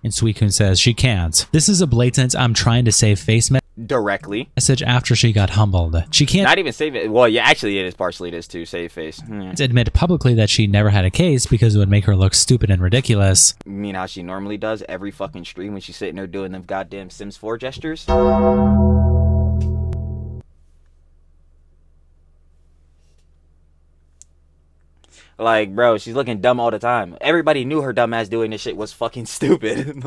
And Suicune says she can't. This is a blatant I'm trying to save face directly message after she got humbled. She can't not even save it. Well, yeah, actually it is partially this too, save face. admit publicly that she never had a case because it would make her look stupid and ridiculous. You mean how she normally does every fucking stream when she's sitting there doing them goddamn Sims 4 gestures? Like, bro, she's looking dumb all the time. Everybody knew her dumb ass doing this shit was fucking stupid.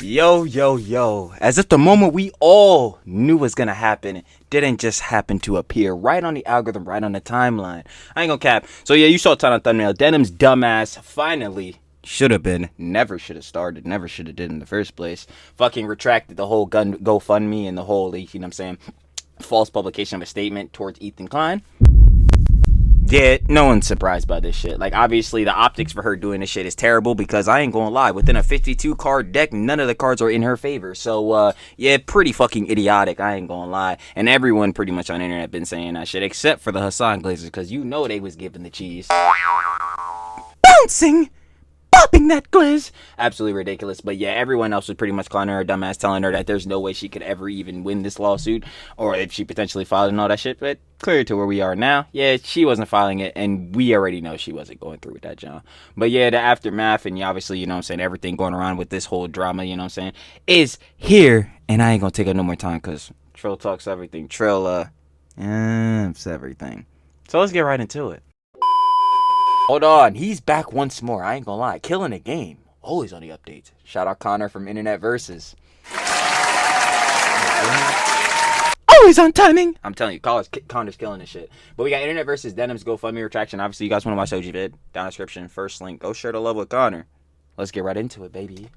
Yo. As if the moment we all knew was gonna happen didn't just happen to appear right on the algorithm, right on the timeline. I ain't gonna cap. So yeah, you saw it on thumbnail. Denim's dumbass finally should have been, never should have started, never should have did in the first place. Fucking retracted the whole GoFundMe and the whole, you know what I'm saying, false publication of a statement towards Ethan Klein. Yeah, no one's surprised by this shit. Like, obviously, the optics for her doing this shit is terrible because I ain't gonna lie. Within a 52 card deck, none of the cards are in her favor. So, yeah, pretty fucking idiotic. I ain't gonna lie. And everyone pretty much on the internet been saying that shit, except for the Hassan Glazers, because you know they was giving the cheese. Bouncing! Popping that glaze! Absolutely ridiculous. But yeah, everyone else was pretty much calling her a dumbass, telling her that there's no way she could ever even win this lawsuit, or if she potentially filed and all that shit. But clear to where we are now, yeah, she wasn't filing it, and we already know she wasn't going through with that, John. But yeah, the aftermath, and obviously, you know what I'm saying, everything going around with this whole drama, you know what I'm saying, is here. And I ain't gonna take up no more time, because Trill talks everything. Trill, it's everything. So let's get right into it. Hold on, he's back once more. I ain't gonna lie, killing the game. Always on the updates. Shout out Connor from Internet Versus. Always on timing. I'm telling you, Connor's killing this shit. But we got Internet Versus, Denims, GoFundMe, Retraction. Obviously, you guys want to watch OG vid. Down in the description, first link. Go share the love with Connor. Let's get right into it, baby.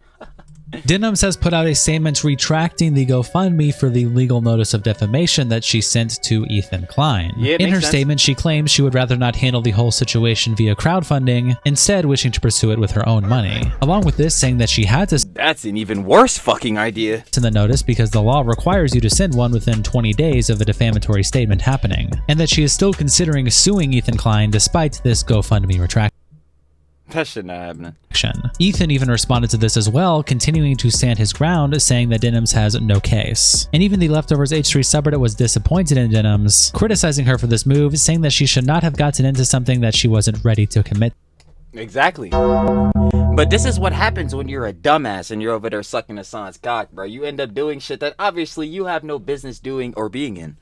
Denims has put out a statement retracting the GoFundMe for the legal notice of defamation that she sent to Ethan Klein. Yeah, in her sense. statement, she claims she would rather not handle the whole situation via crowdfunding, instead wishing to pursue it with her own money. Along with this, saying that she had to That's an even worse fucking idea. send the notice because the law requires you to send one within 20 days of a defamatory statement happening, and that she is still considering suing Ethan Klein despite this GoFundMe retraction. That shit not happening. Ethan even responded to this as well, continuing to stand his ground, saying that Denims has no case. And even the Leftovers H3 subreddit was disappointed in Denims, criticizing her for this move, saying that she should not have gotten into something that she wasn't ready to commit. Exactly. But this is what happens when you're a dumbass and you're over there sucking Hassan's cock, bro. You end up doing shit that obviously you have no business doing or being in.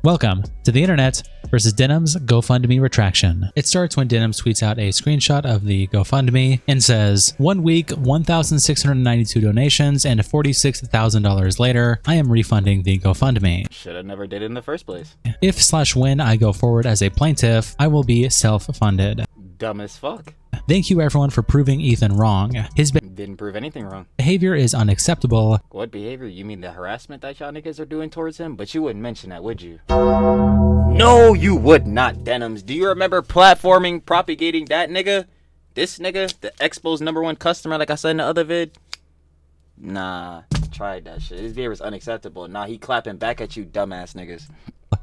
Welcome to the Internet versus Denims GoFundMe retraction. It starts when Denims tweets out a screenshot of the GoFundMe and says, 1 week, 1,692 donations, and $46,000 later, I am refunding the GoFundMe. Should have never did it in the first place. If/when I go forward as a plaintiff, I will be self-funded. Dumb as fuck. Thank you everyone for proving Ethan wrong. His Didn't prove anything wrong. behavior is unacceptable. What behavior? You mean the harassment that y'all niggas are doing towards him? But you wouldn't mention that, would you? No, you would not, Denims. Do you remember platforming, propagating that nigga? This nigga? The Expo's #1 customer, like I said in the other vid? Nah, tried that shit. His behavior is unacceptable. Nah, he clapping back at you, dumbass niggas.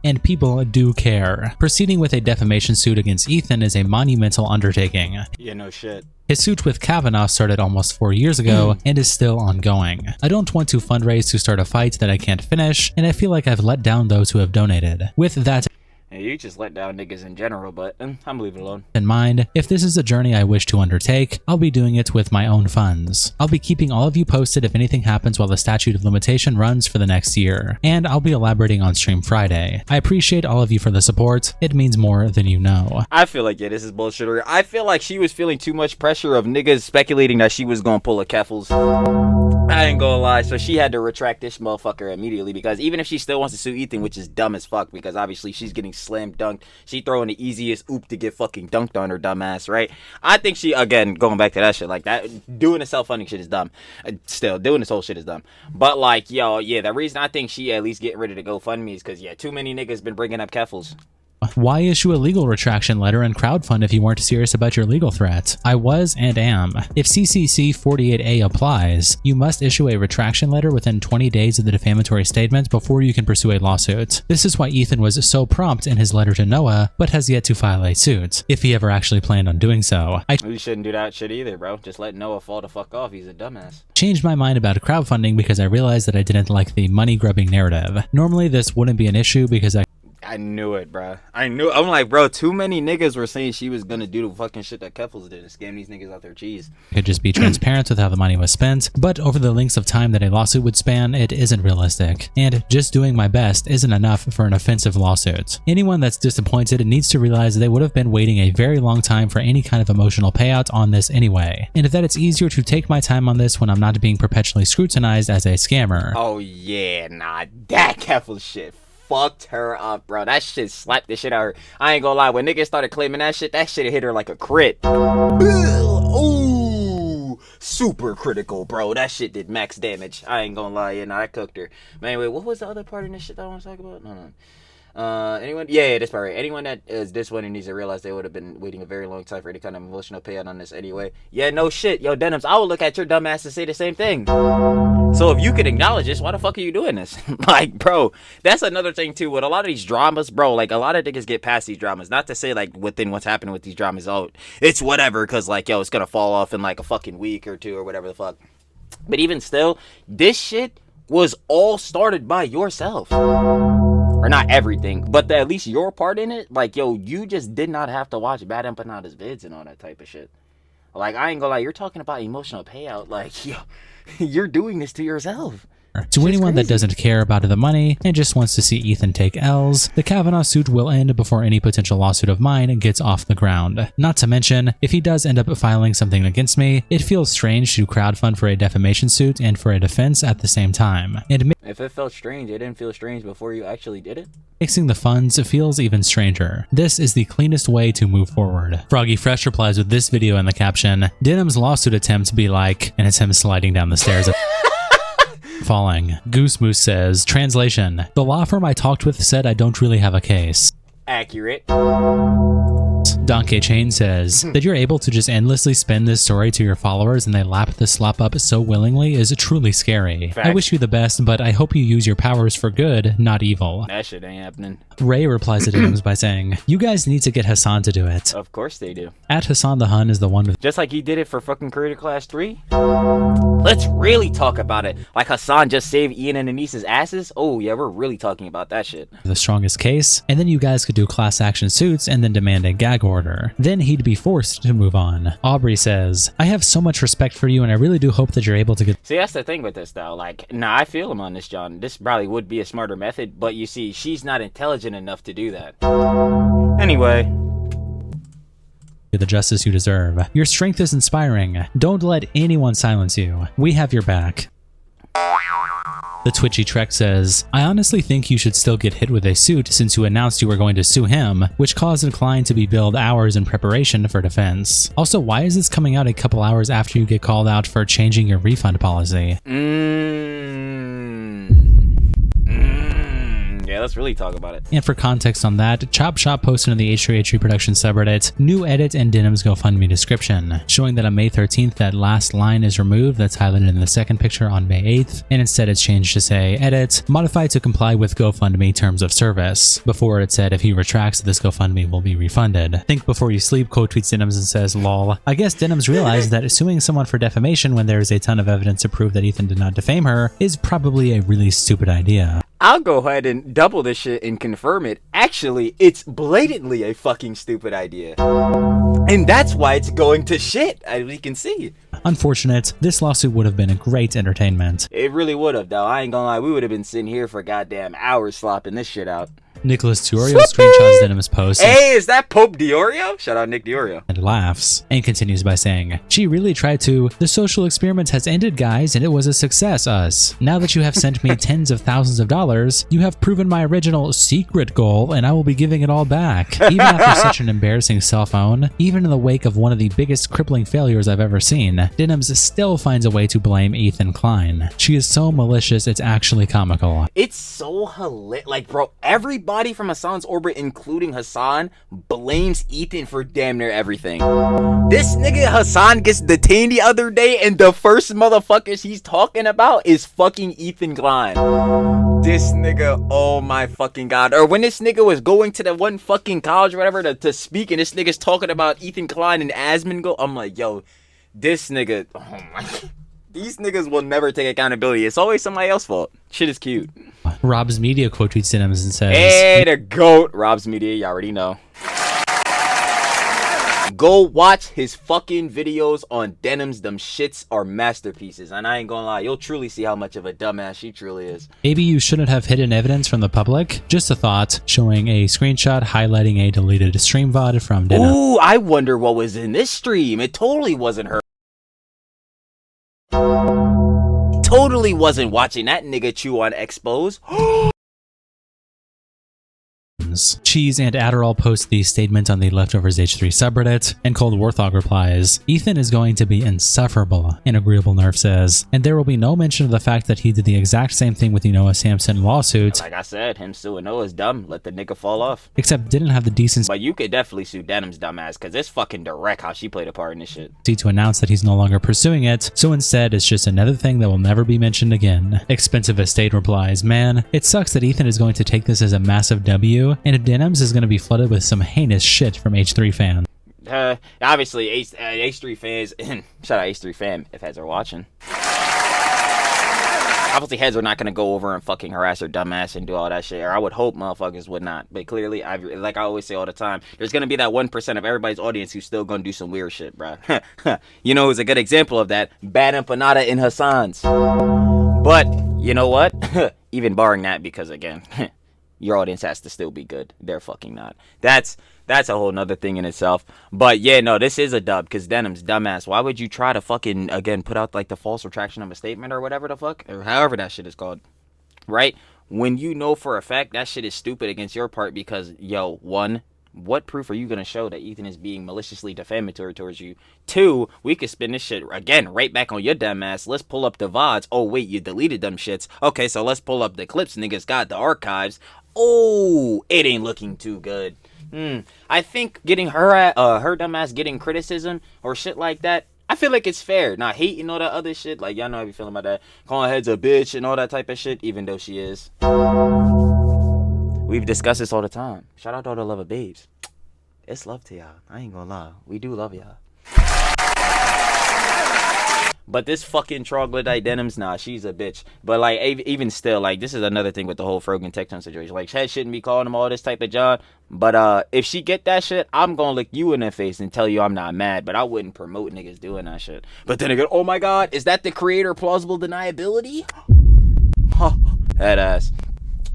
And people do care. Proceeding with a defamation suit against Ethan is a monumental undertaking. Yeah, no shit. His suit with Kavanaugh started almost 4 years ago and is still ongoing. I don't want to fundraise to start a fight that I can't finish, and I feel like I've let down those who have donated. With that Yeah, you just let down niggas in general, but I'm leaving it alone. in mind, if this is a journey I wish to undertake, I'll be doing it with my own funds. I'll be keeping all of you posted if anything happens while the statute of limitation runs for the next year, and I'll be elaborating on stream Friday. I appreciate all of you for the support. It means more than you know. I feel like, yeah, this is bullshit. I feel like she was feeling too much pressure of niggas speculating that she was gonna pull a Keffels. I ain't gonna lie, so she had to retract this motherfucker immediately, because even if she still wants to sue Ethan, which is dumb as fuck, because obviously she's getting slam dunked, she throwing the easiest oop to get fucking dunked on her dumb ass, right? I think she, again, going back to that shit, like that, doing the self-funding shit is dumb. Still, doing this whole shit is dumb. But like, yo, yeah, the reason I think she at least getting rid of the GoFundMe is because, yeah, too many niggas been bringing up Keffels. Why issue a legal retraction letter and crowdfund if you weren't serious about your legal threat? I was and am. If CCC 48A applies, you must issue a retraction letter within 20 days of the defamatory statement before you can pursue a lawsuit. This is why Ethan was so prompt in his letter to Noah, but has yet to file a suit, if he ever actually planned on doing so. We shouldn't do that shit either, bro. Just let Noah fall the fuck off. He's a dumbass. Changed my mind about crowdfunding because I realized that I didn't like the money-grubbing narrative. Normally this wouldn't be an issue because I knew it, bro. I'm like, bro, too many niggas were saying she was gonna do the fucking shit that Keffels did and scam these niggas out their cheese. Could just be transparent with how the money was spent, but over the lengths of time that a lawsuit would span, it isn't realistic. And just doing my best isn't enough for an offensive lawsuit. Anyone that's disappointed needs to realize they would have been waiting a very long time for any kind of emotional payout on this anyway, and that it's easier to take my time on this when I'm not being perpetually scrutinized as a scammer. Oh yeah, nah, that Keffels shit fucked her up, bro. That shit slapped the shit out of her. I ain't gonna lie, when niggas started claiming that shit hit her like a crit. Ooh, super critical, bro. That shit did max damage. I ain't gonna lie, yeah, nah, I cooked her. But anyway, what was the other part in this shit that I want to talk about? No. Anyone? Yeah, this part right. Anyone that is this one and needs to realize they would have been waiting a very long time for any kind of emotional payout on this anyway. Yeah, no shit. Yo, Denims, I will look at your dumb ass and say the same thing. So if you could acknowledge this, why the fuck are you doing this? Like, bro, that's another thing too. With a lot of these dramas, bro, like a lot of niggas get past these dramas. Not to say like within what's happening with these dramas, oh, it's whatever, cause like, yo, it's gonna fall off in like a fucking week or two or whatever the fuck. But even still, this shit was all started by yourself. Or not everything, but at least your part in it. Like, yo, you just did not have to watch Bad Empanadas vids and all that type of shit. Like, I ain't gonna lie, you're talking about emotional payout. Like, yo, you're doing this to yourself. To anyone that doesn't care about the money and just wants to see Ethan take L's, the Kavanaugh suit will end before any potential lawsuit of mine gets off the ground. Not to mention, if he does end up filing something against me, it feels strange to crowdfund for a defamation suit and for a defense at the same time. And if it felt strange, it didn't feel strange before you actually did it? Mixing the funds feels even stranger. This is the cleanest way to move forward. Froggy Fresh replies with this video in the caption, Denim's lawsuit attempt be like, and it's him sliding down the stairs. Falling. Goose Moose says, translation, the law firm I talked with said I don't really have a case. Accurate. Donkey Chain says that you're able to just endlessly spin this story to your followers and they lap the slop up so willingly is truly scary. Fact. I wish you the best, but I hope you use your powers for good, not evil. That shit ain't happening. Ray replies to Denims by saying, you guys need to get Hassan to do it. Of course they do. At Hassan the Hun is the one with just like he did it for fucking Creator Class 3. Let's really talk about it. Like Hassan just saved Ian and Anis's asses. Oh yeah, we're really talking about that shit. The strongest case, and then you guys could do class action suits and then demand a gag order. Then he'd be forced to move on. Aubrey says, I have so much respect for you and I really do hope that you're able to get— See, that's the thing with this though. Like, nah, I feel him on this, John. This probably would be a smarter method, but you see, she's not intelligent enough to do that. Anyway. The justice you deserve. Your strength is inspiring. Don't let anyone silence you. We have your back. The Twitchy Trek says, I honestly think you should still get hit with a suit since you announced you were going to sue him, which caused Klein to be billed hours in preparation for defense. Also, why is this coming out a couple hours after you get called out for changing your refund policy? Yeah, let's really talk about it. And for context on that, Chop Shop posted in the H3H3 production subreddit, new edit and Denim's GoFundMe description, showing that on May 13th that last line is removed that's highlighted in the second picture on May 8th, and instead it's changed to say, edit, modify to comply with GoFundMe terms of service. Before it said if he retracts, this GoFundMe will be refunded. Think before you sleep, quote tweets Denims and says, lol. I guess Denims realized that suing someone for defamation when there is a ton of evidence to prove that Ethan did not defame her is probably a really stupid idea. I'll go ahead and double this shit and confirm it. Actually, it's blatantly a fucking stupid idea. And that's why it's going to shit, as we can see. Unfortunate, this lawsuit would have been a great entertainment. It really would have, though. I ain't gonna lie, we would have been sitting here for goddamn hours slopping this shit out. Nicholas Diorio screenshots Denim's post. Hey, is that Pope Diorio? Shout out Nick Diorio. And laughs, and continues by saying, she really tried to. The social experiment has ended, guys, and it was a success, us. Now that you have sent me tens of thousands of dollars, you have proven my original secret goal, and I will be giving it all back. Even after such an embarrassing cell phone, even in the wake of one of the biggest crippling failures I've ever seen, Denims still finds a way to blame Ethan Klein. She is so malicious, it's actually comical. It's so hilarious. Like, bro, everybody everybody from Hassan's orbit, including Hassan, blames Ethan for damn near everything. This nigga Hassan gets detained the other day, and the first motherfuckers he's talking about is fucking Ethan Klein. This nigga, oh my fucking god. Or when this nigga was going to the one fucking college or whatever to speak, and this nigga's talking about Ethan Klein and Asmongold, I'm like, yo, this nigga, oh my god. These niggas will never take accountability. It's always somebody else's fault. Shit is cute. Rob's Media quote tweets Denims and says, hey, the GOAT. Rob's Media, you already know. Go watch his fucking videos on Denims. Them shits are masterpieces. And I ain't gonna lie, you'll truly see how much of a dumbass she truly is. maybe you shouldn't have hidden evidence from the public. Just a thought, showing a screenshot highlighting a deleted stream VOD from Denims. Ooh, I wonder what was in this stream. It totally wasn't her. Totally wasn't watching that nigga chew on expos. Cheese and Adderall post the statement on the Leftovers H3 subreddit, and Cold Warthog replies, Ethan is going to be insufferable, an agreeable nerf says, and there will be no mention of the fact that he did the exact same thing with the Noah Samson lawsuit. Like I said, him suing Noah is dumb. Let the nigga fall off. Except didn't have the decency But you could definitely sue Denims dumbass, because it's fucking direct how she played a part in this shit. to announce that he's no longer pursuing it, so instead it's just another thing that will never be mentioned again. Expensive Estate replies, man, it sucks that Ethan is going to take this as a massive W, and Denims is going to be flooded with some heinous shit from H3 fans. Obviously, H3 fans, shout out H3 fam, if heads are watching. Obviously, heads are not going to go over and fucking harass her dumbass and do all that shit. Or I would hope motherfuckers would not. But clearly, like I always say all the time, there's going to be that 1% of everybody's audience who's still going to do some weird shit, bro. You know who's a good example of that? Bad Empanada in Hassan's. But, you know what? Even barring that, because again, your audience has to still be good. They're fucking not. That's a whole nother thing in itself. But yeah, no, this is a dub, because Denims, dumbass. Why would you try to fucking, again, put out like the false retraction of a statement or whatever the fuck? Or however that shit is called. Right? When you know for a fact that shit is stupid against your part because, yo, one, what proof are you going to show that Ethan is being maliciously defamatory towards you? Two, we could spin this shit, again, right back on your dumb ass. Let's pull up the VODs. Oh, wait, you deleted them shits. Okay, so let's pull up the clips. Niggas got the archives. Oh, it ain't looking too good. I think getting her dumb ass getting criticism or shit like that, I feel like it's fair. Not hating all that other shit. Like, y'all know how you feeling about that. Calling heads a bitch and all that type of shit, even though she is. We've discussed this all the time. Shout out to all the lover babes. It's love to y'all. I ain't gonna lie. We do love y'all. But this fucking troglodyte Denims, nah, she's a bitch. But like, even still, like, this is another thing with the whole Frogan Tecton situation. Like, Head shouldn't be calling him all this type of John. But if she get that shit, I'm gonna look you in the face and tell you I'm not mad. But I wouldn't promote niggas doing that shit. But then again, oh my god, is that the creator plausible deniability? Head ass.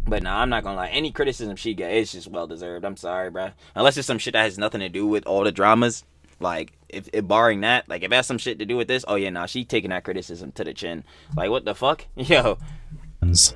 But nah, I'm not gonna lie. Any criticism she get, it's just well deserved. I'm sorry, bruh. Unless it's some shit that has nothing to do with all the dramas. Like, if barring that, like, if it has some shit to do with this, oh yeah, nah, she taking that criticism to the chin. Like, what the fuck? Yo.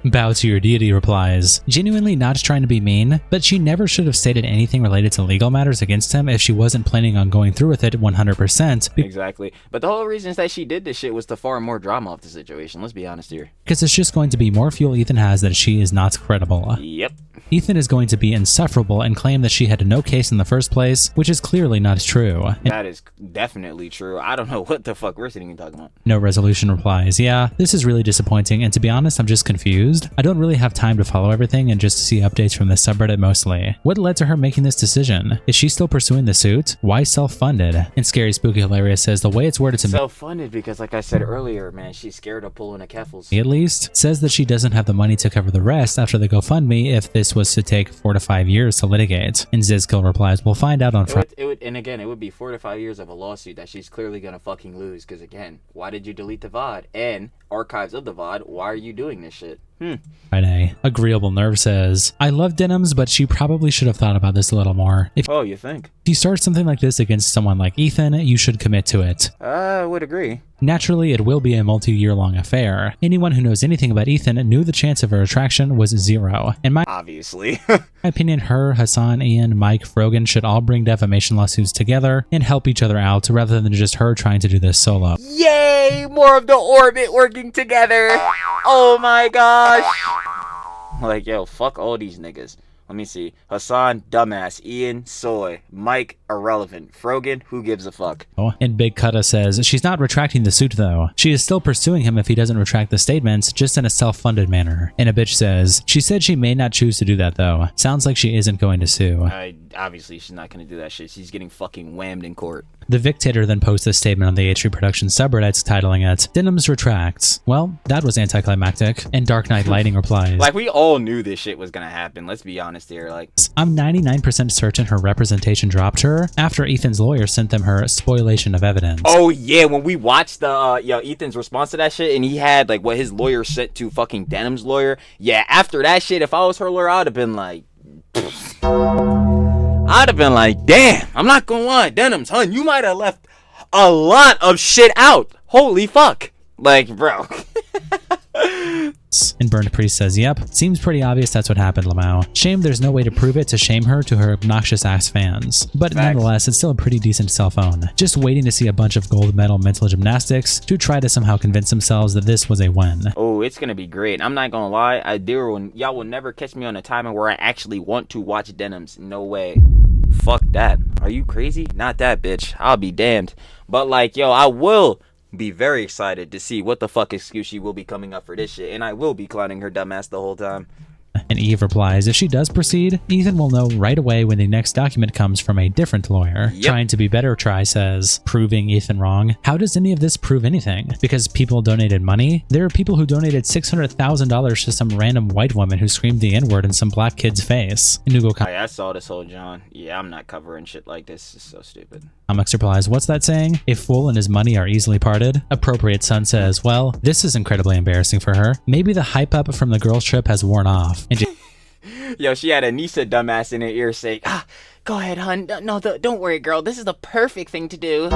Bow to your deity replies, genuinely not trying to be mean, but she never should have stated anything related to legal matters against him if she wasn't planning on going through with it 100%. Exactly. But the whole reason that she did this shit was to farm more drama off the situation. Let's be honest here. Because it's just going to be more fuel Ethan has that she is not credible. Yep. Ethan is going to be insufferable and claim that she had no case in the first place, which is clearly not true. That is definitely true. I don't know what the fuck we're sitting and talking about. No Resolution replies, yeah, this is really disappointing, and to be honest, I'm just confused. I don't really have time to follow everything and just see updates from the subreddit mostly. What led to her making this decision? Is she still pursuing the suit? Why self-funded? And Scary Spooky Hilarious says the way it's worded to me, self-funded because, like I said earlier, man, she's scared of pulling a Keffels. at least, says that she doesn't have the money to cover the rest after the GoFundMe if this was to take 4 to 5 years to litigate. And Zizkill replies, we'll find out on Friday. And again, it would be 4 to 5 years of a lawsuit that she's clearly gonna fucking lose. Because again, why did you delete the VOD? And archives of the VOD, why are you doing this shit? Friday. Agreeable Nerve says, I love Denims, but she probably should have thought about this a little more. If you think? you start something like this against someone like Ethan, you should commit to it. I would agree. Naturally, it will be a multi-year-long affair. Anyone who knows anything about Ethan knew the chance of a retraction was 0. In my obviously. opinion, her, Hassan, Ian, Mike, Frogan should all bring defamation lawsuits together and help each other out rather than just her trying to do this solo. Yay! More of the orbit working together! Oh my gosh! Like, yo, fuck all these niggas. Let me see. Hassan, dumbass. Ian, soy. Mike, irrelevant. Frogan, who gives a fuck? And Big Kutta says, she's not retracting the suit though. She is still pursuing him if he doesn't retract the statements, just in a self-funded manner. And a bitch says, she said she may not choose to do that though. Sounds like she isn't going to sue. Obviously, she's not going to do that shit. She's getting fucking whammed in court. The Victator then posts a statement on the H3 Production subreddit titling it, Denims retracts. Well, that was anticlimactic. And Dark Knight Lighting replies, like, we all knew this shit was going to happen. Let's be honest here. Like, I'm 99% certain her representation dropped her after Ethan's lawyer sent them her spoliation of evidence. Oh yeah, when we watched the Ethan's response to that shit, and he had like what his lawyer sent to fucking Denim's lawyer. Yeah, after that shit, if I was her lawyer, I'd have been like, damn, I'm not gonna lie, Denims, hun, you might have left a lot of shit out. Holy fuck. Like, bro. And Burned Priest says, yep, seems pretty obvious that's what happened, Lamau. Shame there's no way to prove it to shame her to her obnoxious ass fans. But nonetheless, it's still a pretty decent cell phone. Just waiting to see a bunch of gold medal mental gymnastics to try to somehow convince themselves that this was a win. Oh, it's gonna be great. I'm not gonna lie, y'all will never catch me on a timing where I actually want to watch Denims. No way. Fuck that. Are you crazy? Not that, bitch. I'll be damned. But like, yo, I will be very excited to see what the fuck excuse she will be coming up for this shit, and I will be clowning her dumbass the whole time. And Eve replies, if she does proceed, Ethan will know right away when the next document comes from a different lawyer. Yep. Trying to be better try says, proving Ethan wrong. How does any of this prove anything? Because people donated money? There are people who donated $600,000 to some random white woman who screamed the N-word in some black kid's face. Nugo I saw this whole John. Yeah, I'm not covering shit like this. It's so stupid. Comics replies, what's that saying? A fool and his money are easily parted? Appropriate Son says, well, this is incredibly embarrassing for her. Maybe the hype up from the girls trip has worn off. And yo, she had a Nisa dumbass in her ear saying, go ahead, hun. No, don't worry, girl. This is the perfect thing to do.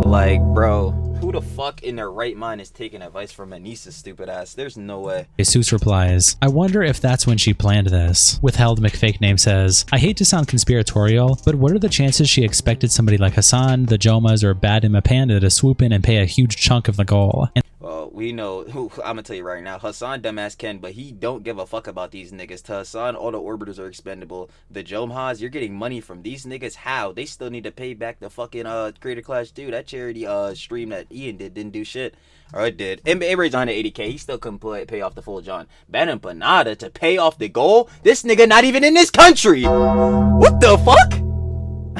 Like, bro, who the fuck in their right mind is taking advice from Anissa, stupid ass? There's no way. Jesus replies, I wonder if that's when she planned this. Withheld McFake Name says, I hate to sound conspiratorial, but what are the chances she expected somebody like Hassan, the Jomas, or Bad Imma Panda to swoop in and pay a huge chunk of the goal? Well, we know who. I'm gonna tell you right now, Hassan dumbass can, but he don't give a fuck about these niggas. To Hassan, all the orbiters are expendable. The Jomhas, you're getting money from these niggas. How? They still need to pay back the fucking Creator Clash dude. That charity stream that Ian didn't do shit. Or it did. It raised 180K. He still couldn't pay off the full John. Ban and Panada to pay off the goal? This nigga not even in this country. What the fuck?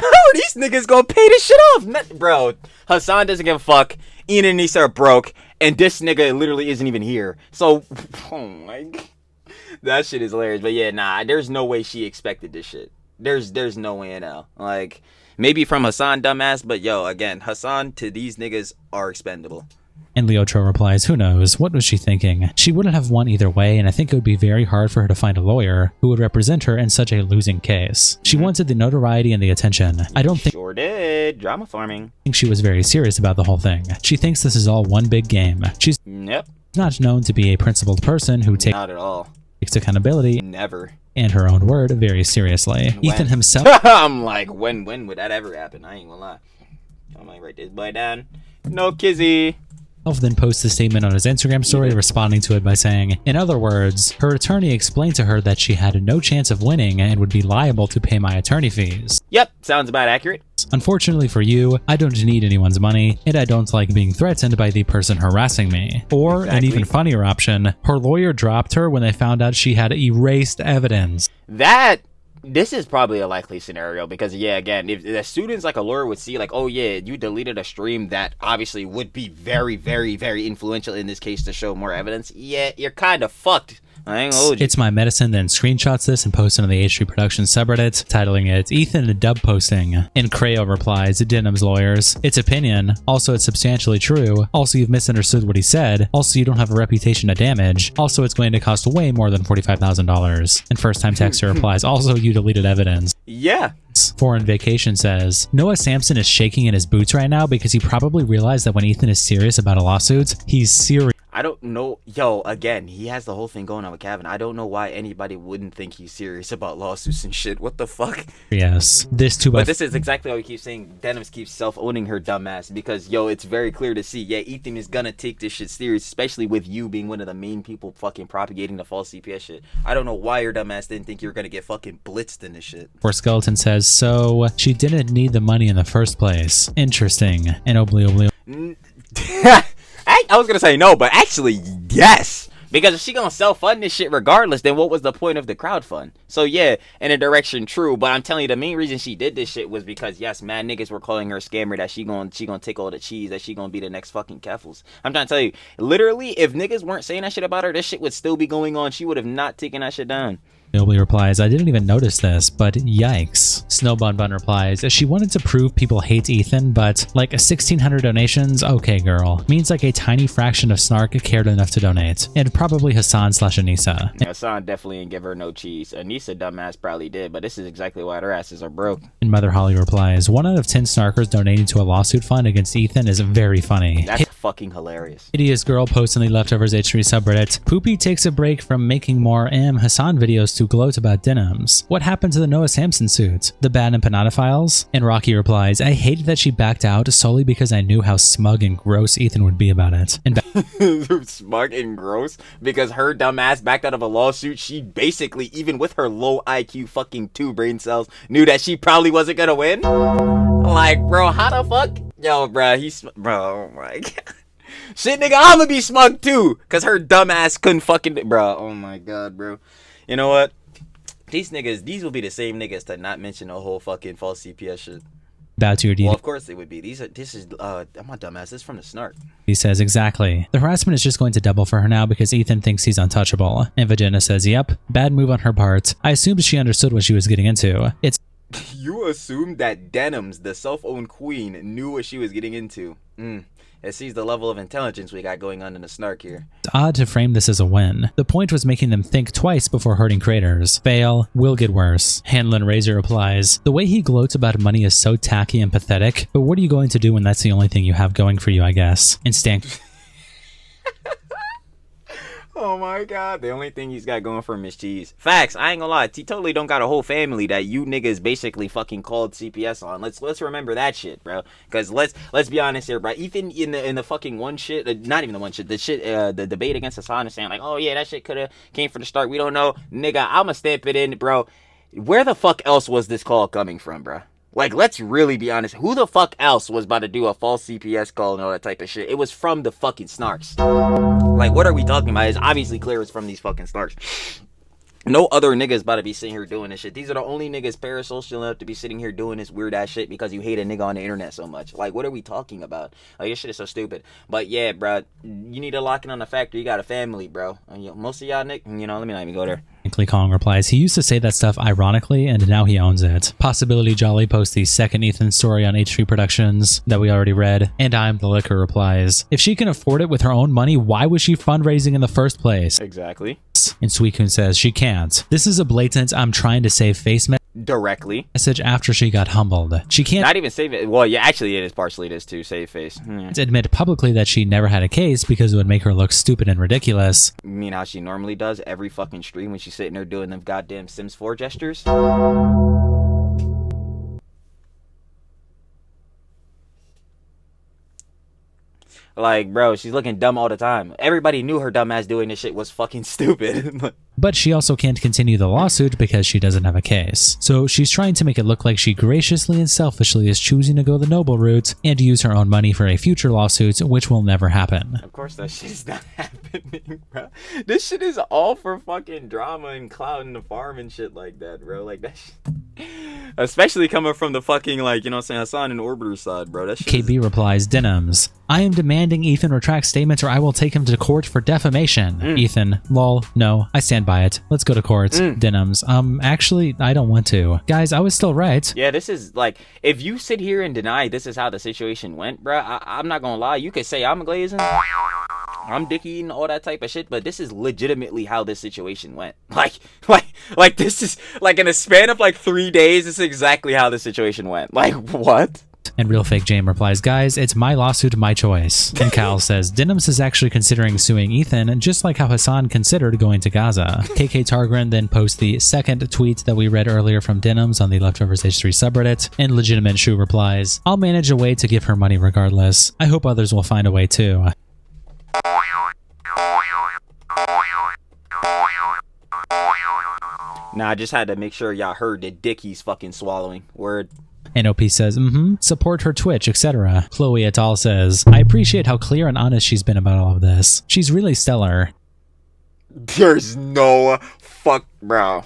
How are these niggas gonna pay this shit off? Bro, Hassan doesn't give a fuck. Ian and Nisa are broke. And this nigga literally isn't even here. So, oh my God. That shit is hilarious. But yeah, nah, there's no way she expected this shit. There's no way in hell. Like, maybe from Hassan dumbass, but yo, again, Hassan to these niggas are expendable. And Leotro replies, who knows? What was she thinking? She wouldn't have won either way, and I think it would be very hard for her to find a lawyer who would represent her in such a losing case. She wanted the notoriety and the attention. I don't think Sure did. Drama farming. she was very serious about the whole thing. She thinks this is all one big game. She's not known to be a principled person who not at all. takes accountability Never. and her own word very seriously. When? Ethan himself I'm like, when would that ever happen? I ain't gonna lie. I'm gonna write this boy down. No kizzy. then posts a statement on his Instagram story responding to it by saying, in other words, her attorney explained to her that she had no chance of winning and would be liable to pay my attorney fees. Yep, sounds about accurate. Unfortunately for you, I don't need anyone's money, and I don't like being threatened by the person harassing me. Or, an even funnier option, her lawyer dropped her when they found out she had erased evidence. This is probably a likely scenario because, yeah, again, if the students, like, a lawyer would see, like, oh, yeah, you deleted a stream that obviously would be very, very, very influential in this case to show more evidence, yeah, you're kind of fucked. I ain't gonna hold you. It's My Medicine then screenshots this and posts it on the H3 Production subreddit, titling it, Ethan dub posting. And Creo replies, Denim's lawyers, it's opinion. Also, it's substantially true. Also, you've misunderstood what he said. Also, you don't have a reputation to damage. Also, it's going to cost way more than $45,000. And First Time Texter replies, also, you deleted evidence. Yeah. Foreign Vacation says, Noah Sampson is shaking in his boots right now because he probably realized that when Ethan is serious about a lawsuit, he's serious. I don't know. Yo, again, he has the whole thing going on with Kevin. I don't know why anybody wouldn't think he's serious about lawsuits and shit. What the fuck? Yes. This is exactly why we keep saying Denims keeps self-owning her dumbass. Because, yo, it's very clear to see, yeah, Ethan is gonna take this shit serious, especially with you being one of the main people fucking propagating the false CPS shit. I don't know why your dumbass didn't think you were gonna get fucking blitzed in this shit. Where Skeleton says, so she didn't need the money in the first place. Interesting. And obli. I was gonna say no, but actually yes, because if she gonna self-fund this shit regardless, then what was the point of the crowdfund? So yeah, in a direction true, but I'm telling you the main reason she did this shit was because yes, mad niggas were calling her a scammer, that she gonna take all the cheese, that she gonna be the next fucking Keffels. I'm trying to tell you, literally, if niggas weren't saying that shit about her, this shit would still be going on. She would have not taken that shit down. Nobly replies, I didn't even notice this, but yikes. Snowbun Bun replies, she wanted to prove people hate Ethan, but like 1,600 donations, okay girl. Means like a tiny fraction of Snark cared enough to donate. And probably Hassan/Anissa. Yeah, Hassan definitely didn't give her no cheese. Anissa dumbass probably did, but this is exactly why their asses are broke. And Mother Holly replies, 1 out of 10 Snarkers donating to a lawsuit fund against Ethan is very funny. That's fucking hilarious. Hideous girl posts in the Leftovers H3 subreddit, Poopy takes a break from making more Hassan videos to gloat about Denims. What happened to the Noah Samson suit? The bad empanada files? And Rocky replies, I hated that she backed out solely because I knew how smug and gross Ethan would be about it. And smug and gross? Because her dumb ass backed out of a lawsuit, she basically, even with her low IQ fucking 2 brain cells, knew that she probably wasn't gonna win? Like, bro, how the fuck? Yo, bro, bro, oh my god. Shit, nigga, I'ma be smug too, cause her dumb ass couldn't fucking, bro, oh my god, bro. You know what? These will be the same niggas to not mention the whole fucking false CPS shit. Bow to your deed. Well, of course they would be. I'm not dumbass. This is from the Snark. He says, exactly. The harassment is just going to double for her now because Ethan thinks he's untouchable. And Vagina says, yep, bad move on her part. I assumed she understood what she was getting into. You assumed that Denims, the self-owned queen, knew what she was getting into. It sees the level of intelligence we got going on in the Snark here. It's odd to frame this as a win. The point was making them think twice before hurting creators. Fail, will get worse. Hanlon Razor replies, the way he gloats about money is so tacky and pathetic, but what are you going to do when that's the only thing you have going for you, I guess? Instinct. Oh my god, the only thing he's got going for him is cheese. Facts, I ain't gonna lie, he totally don't got a whole family that you niggas basically fucking called CPS on. Let's remember that shit, bro. Cause let's be honest here, bro. Ethan in the fucking one shit, not even the one shit, the debate against Hassan is saying like, oh yeah, that shit coulda came from the start. We don't know, nigga. I'ma stamp it in, bro. Where the fuck else was this call coming from, bro? Like, let's really be honest. Who the fuck else was about to do a false CPS call and all that type of shit? It was from the fucking Snarks. Like, what are we talking about? It's obviously clear it's from these fucking Snarks. No other niggas about to be sitting here doing this shit. These are the only niggas parasocial enough to be sitting here doing this weird ass shit because you hate a nigga on the internet so much. Like, what are we talking about? Like, this shit is so stupid. But yeah, bro, you need to lock in on the fact that you got a family, bro. Most of y'all, Nick, let me not even go there. Kong replies, he used to say that stuff ironically, and now he owns it. Possibility Jolly posts the second Ethan story on H3 Productions that we already read, and I'm the Liquor replies, if she can afford it with her own money, why was she fundraising in the first place? Exactly. And Suicune says she can't. This is a blatant I'm trying to save face directly message after she got humbled. She can't not even save it. Well, yeah, actually it is partially this too, save face. Admit publicly that she never had a case because it would make her look stupid and ridiculous. You mean how she normally does every fucking stream when she's sitting there doing them goddamn Sims 4 gestures? Like, bro, she's looking dumb all the time. Everybody knew her dumb ass doing this shit was fucking stupid. But she also can't continue the lawsuit because she doesn't have a case. So she's trying to make it look like she graciously and selfishly is choosing to go the noble route and use her own money for a future lawsuit, which will never happen. Of course that shit's not happening, bro. This shit is all for fucking drama and clout in the farm and shit like that, bro. Like, that shit... Especially coming from the fucking, like, you know what I'm saying, Hassan and Orbiter side, bro. That shit KB replies, Denims, I am demanding Ethan retract statements or I will take him to court for defamation. Ethan, lol, no, I stand by it. Let's go to court. Denims, actually, I don't want to. Guys, I was still right. Yeah, this is, like, if you sit here and deny this is how the situation went, bro, I'm not gonna lie. You could say I'm glazing, I'm dick eating, all that type of shit, but this is legitimately how this situation went. Like this is, like, in a span of, like, 3 days, this is exactly how the situation went. Like, what? And Real Fake Jame replies, guys, it's my lawsuit, my choice. And Cal says, Denims is actually considering suing Ethan, just like how Hassan considered going to Gaza. KK Targren then posts the second tweet that we read earlier from Denims on the Leftovers H3 subreddit, and Legitimate Shoe replies, I'll manage a way to give her money regardless. I hope others will find a way too. Nah, I just had to make sure y'all heard the dick he's fucking swallowing. Word. And OP says, support her Twitch, etc. Chloe et al. Says, I appreciate how clear and honest she's been about all of this. She's really stellar. There's no fuck, bro.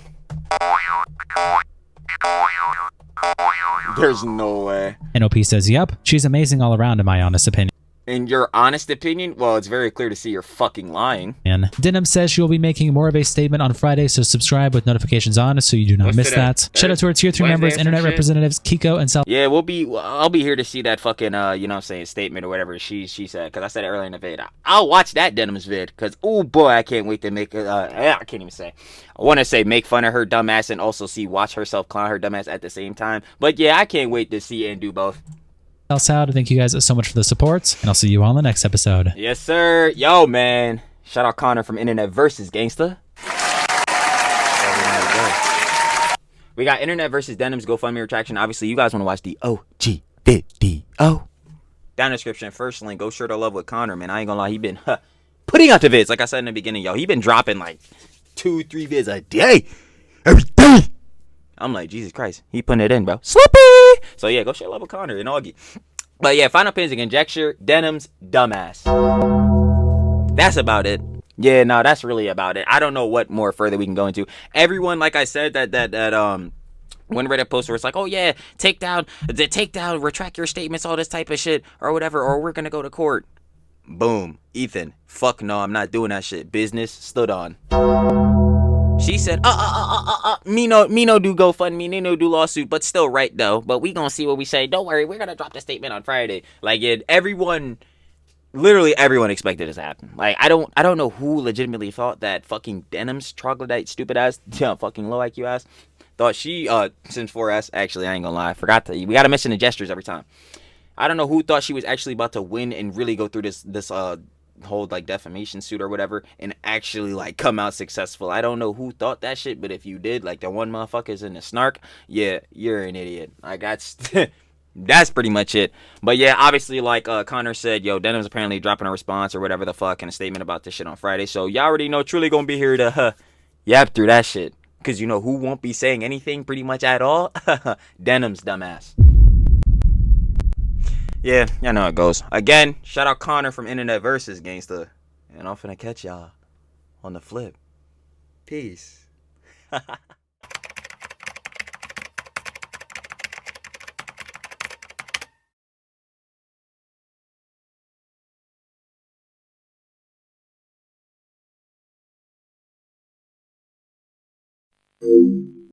There's no way. And OP says, yep, she's amazing all around in my honest opinion. In your honest opinion? Well, it's very clear to see you're fucking lying. And Denim says she will be making more of a statement on Friday, so subscribe with notifications on so you do not miss that. Shout out to our tier 3 members, internet representatives, Kiko and Sal. Yeah, I'll be here to see that fucking, you know what I'm saying, statement or whatever she said, because I said it earlier in the vid. I'll watch that Denims vid, because, oh boy, I can't wait to make, I can't even say. I want to say make fun of her dumbass and also watch herself clown her dumbass at the same time. But yeah, I can't wait to see and do both. Sound. Thank you guys so much for the support, and I'll see you all in the next episode. Yes, sir. Yo, man. Shout out Connor from Internet Versus Gangsta. We got Internet Versus Denims GoFundMe retraction. Obviously, you guys want to watch the OG video. Down in the description, first link. Go share the love with Connor, man. I ain't gonna lie. He been putting out the vids. Like I said in the beginning, yo. He been dropping like 2-3 vids a day. Every day. I'm like, Jesus Christ. He putting it in, bro. Slippy! So, yeah, go share love with Connor and Augie. But, yeah, final opinions, conjecture, Denims, dumbass. That's about it. Yeah, no, that's really about it. I don't know what more further we can go into. Everyone, like I said, that one Reddit post where it's like, oh, yeah, take down, retract your statements, all this type of shit, or whatever, or we're going to go to court. Boom. Ethan, fuck no, I'm not doing that shit. Business stood on. She said, me no do GoFundMe, me no do lawsuit, but still right though. But we gonna see what we say. Don't worry, we're gonna drop the statement on Friday. Like literally everyone expected this to happen. Like I don't know who legitimately thought that fucking Denims troglodyte stupid ass, fucking low IQ ass, thought she Sims 4S. Actually, I ain't gonna lie, I forgot we gotta mention the gestures every time. I don't know who thought she was actually about to win and really go through this whole like defamation suit or whatever and actually like come out successful. I don't know who thought that shit, but if you did, like the one motherfuckers in the snark, yeah, you're an idiot. Like that's that's pretty much it. But yeah, obviously like Connor said, yo, Denim's apparently dropping a response or whatever the fuck and a statement about this shit on Friday. So y'all already know Truly gonna be here to yap through that shit. Cause you know who won't be saying anything pretty much at all? Denim's dumbass. Yeah, y'all know how it goes. Again, shout out Connor from Internet Versus Gangsta. And I'm finna catch y'all on the flip. Peace.